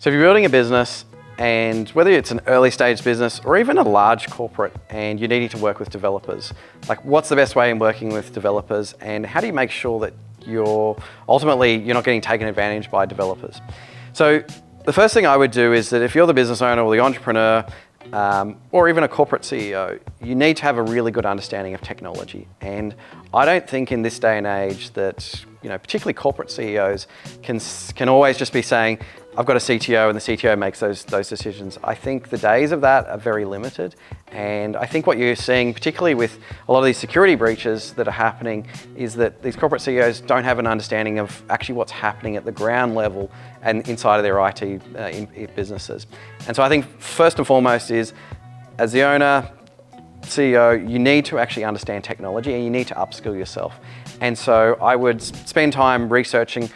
So if you're building a business, and whether it's an early stage business or even a large corporate and you're needing to work with developers, like what's the best way in working with developers and how do you make sure that you're not getting taken advantage by developers? So the first thing I would do is that if you're the business owner or the entrepreneur or even a corporate CEO, you need to have a really good understanding of technology. And I don't think in this day and age that, particularly corporate CEOs can always just be saying, I've got a CTO and the CTO makes those decisions. I think the days of that are very limited. And I think what you're seeing, particularly with a lot of these security breaches that are happening, is that these corporate CEOs don't have an understanding of actually what's happening at the ground level and inside of their IT businesses. And so I think first and foremost is, as the owner, CEO, you need to actually understand technology and you need to upskill yourself. And so I would spend time researching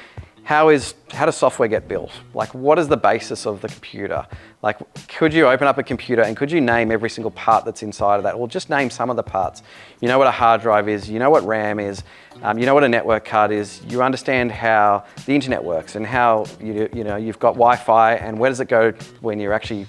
how does software get built? Like, what is the basis of the computer? Like, could you open up a computer and could you name every single part that's inside of that? Or just name some of the parts. You know what a hard drive is, you know what RAM is, you know what a network card is, you understand how the internet works and how you've got Wi-Fi and where does it go when you're actually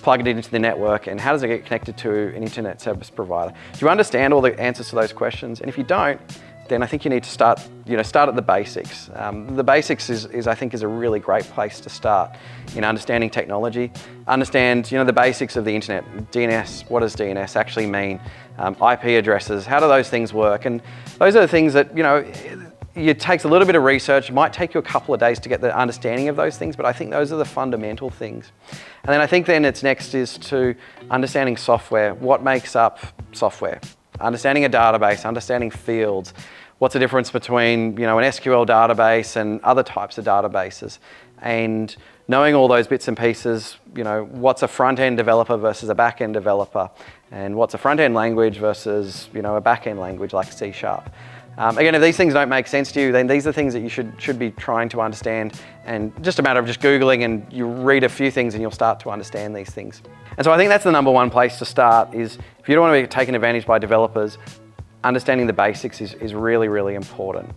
plugged it into the network and how does it get connected to an internet service provider? Do you understand all the answers to those questions? And if you don't, then I think you need to start at the basics. The basics is a really great place to start in understanding technology. Understand, the basics of the internet. DNS, what does DNS actually mean? IP addresses, how do those things work? And those are the things that, it takes a little bit of research. It might take you a couple of days to get the understanding of those things, but I think those are the fundamental things. And then I think it's next is to understanding software. What makes up software? Understanding a database, understanding fields. What's the difference between, an SQL database and other types of databases? And knowing all those bits and pieces, what's a front-end developer versus a back-end developer? And what's a front-end language versus, a back-end language like C#? Again, if these things don't make sense to you, then these are things that you should be trying to understand, and just a matter of just Googling and you read a few things and you'll start to understand these things. And so I think that's the number one place to start is, if you don't want to be taken advantage by developers, understanding the basics is really, really important.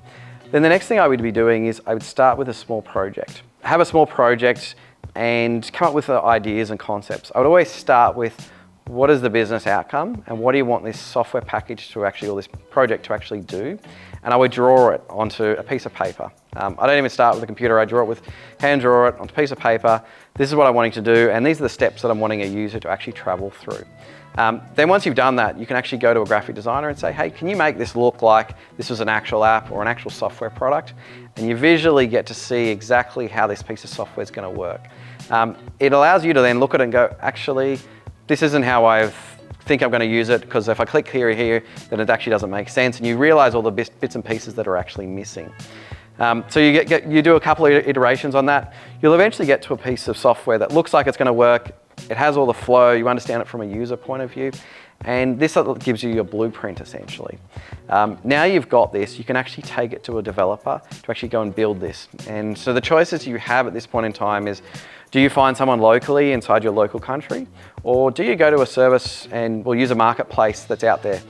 Then the next thing I would be doing is I would start with a small project. Have a small project and come up with the ideas and concepts. I would always start with, what is the business outcome and what do you want this software package to actually, or this project to actually do? And I would draw it onto a piece of paper. I don't even start with a computer, I hand draw it onto a piece of paper. This is what I'm wanting to do, and these are the steps that I'm wanting a user to actually travel through. Then once you've done that, you can actually go to a graphic designer and say, hey, can you make this look like this was an actual app or an actual software product? And you visually get to see exactly how this piece of software is going to work. It allows you to then look at it and go, actually, this isn't how I think I'm going to use it, because if I click here, then it actually doesn't make sense, and you realize all the bits and pieces that are actually missing. So you do a couple of iterations on that. You'll eventually get to a piece of software that looks like it's going to work. It has all the flow, you understand it from a user point of view, and this gives you your blueprint essentially. Now you've got this, you can actually take it to a developer to actually go and build this. And so the choices you have at this point in time is, do you find someone locally inside your local country, or do you go to a service and we'll use a marketplace that's out there?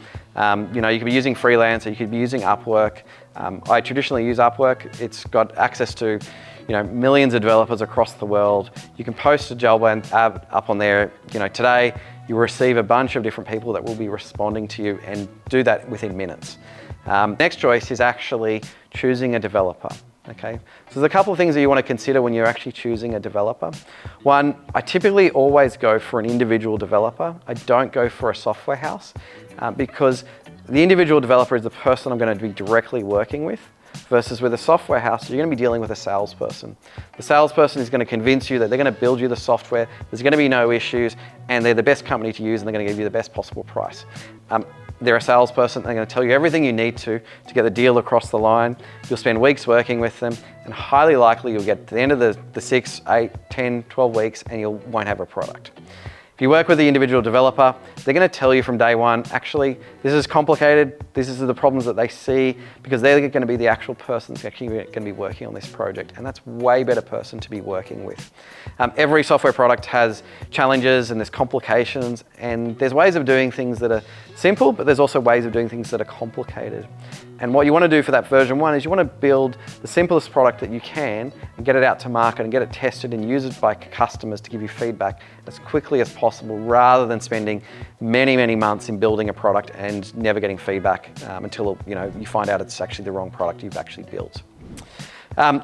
You could be using Freelancer, you could be using Upwork. I traditionally use Upwork. It's got access to millions of developers across the world. You can post a job ad up on there. Today you receive a bunch of different people that will be responding to you, and do that within minutes. Next choice is actually choosing a developer. Okay, so there's a couple of things that you want to consider when you're actually choosing a developer. One, I typically always go for an individual developer. I don't go for a software house because the individual developer is the person I'm going to be directly working with, versus with a software house, you're going to be dealing with a salesperson. The salesperson is going to convince you that they're going to build you the software, there's going to be no issues, and they're the best company to use, and they're going to give you the best possible price. They're a salesperson, they're going to tell you everything you need to get the deal across the line. You'll spend weeks working with them, and highly likely you'll get to the end of the 6, 8, 10, 12 weeks and you won't have a product. If you work with the individual developer, they're going to tell you from day one, actually, this is complicated, this is the problems that they see, because they're going to be the actual person that's actually going to be working on this project, and that's way better person to be working with. Every software product has challenges and there's complications, and there's ways of doing things that are simple, but there's also ways of doing things that are complicated. And what you want to do for that version 1 is you want to build the simplest product that you can and get it out to market and get it tested and used by customers to give you feedback as quickly as possible, rather than spending many, many months in building a product and never getting feedback until you find out it's actually the wrong product you've actually built.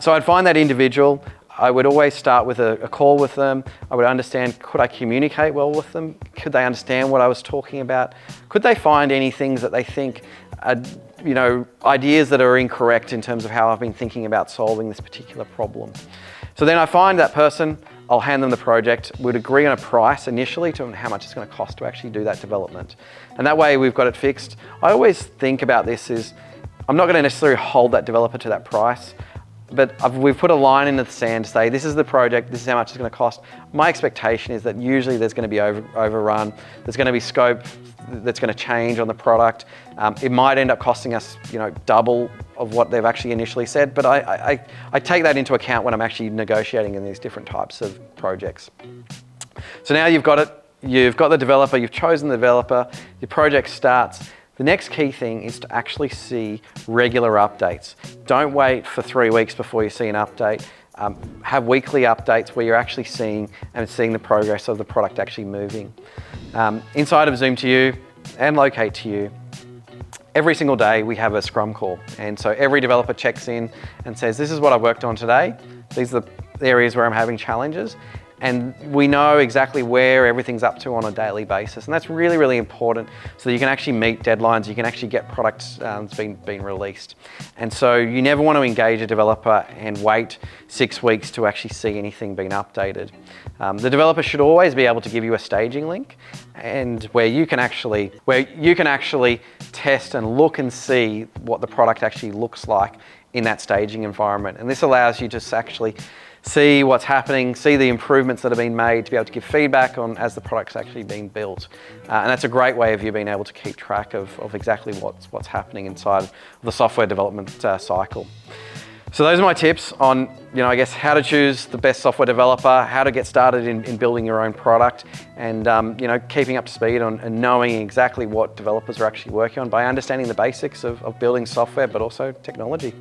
So I'd find that individual. I would always start with a call with them. I would understand, could I communicate well with them? Could they understand what I was talking about? Could they find any things that they think are, ideas that are incorrect in terms of how I've been thinking about solving this particular problem? So then I find that person, I'll hand them the project, we'd agree on a price initially to how much it's going to cost to actually do that development. And that way we've got it fixed. I always think about this is, I'm not going to necessarily hold that developer to that price, but we've put a line in the sand to say, this is the project, this is how much it's going to cost. My expectation is that usually there's going to be overrun, there's going to be scope that's going to change on the product. It might end up costing us, double of what they've actually initially said, but I take that into account when I'm actually negotiating in these different types of projects. So now you've got it, you've got the developer, you've chosen the developer, your project starts. The next key thing is to actually see regular updates. Don't wait for 3 weeks before you see an update. Have weekly updates where you're actually seeing the progress of the product actually moving. Inside of Zoom2U and Locate2U, every single day we have a Scrum call. And so every developer checks in and says, this is what I've worked on today. These are the areas where I'm having challenges. And we know exactly where everything's up to on a daily basis. And that's really, really important so that you can actually meet deadlines, you can actually get products that's been released. And so you never want to engage a developer and wait 6 weeks to actually see anything being updated. The developer should always be able to give you a staging link, and where you can actually test and look and see what the product actually looks like in that staging environment. And this allows you to actually see what's happening, see the improvements that have been made, to be able to give feedback on as the product's actually being built. And that's a great way of you being able to keep track of exactly what's happening inside of the software development cycle. So those are my tips on, I guess, how to choose the best software developer, how to get started in building your own product, and keeping up to speed on and knowing exactly what developers are actually working on by understanding the basics of building software, but also technology.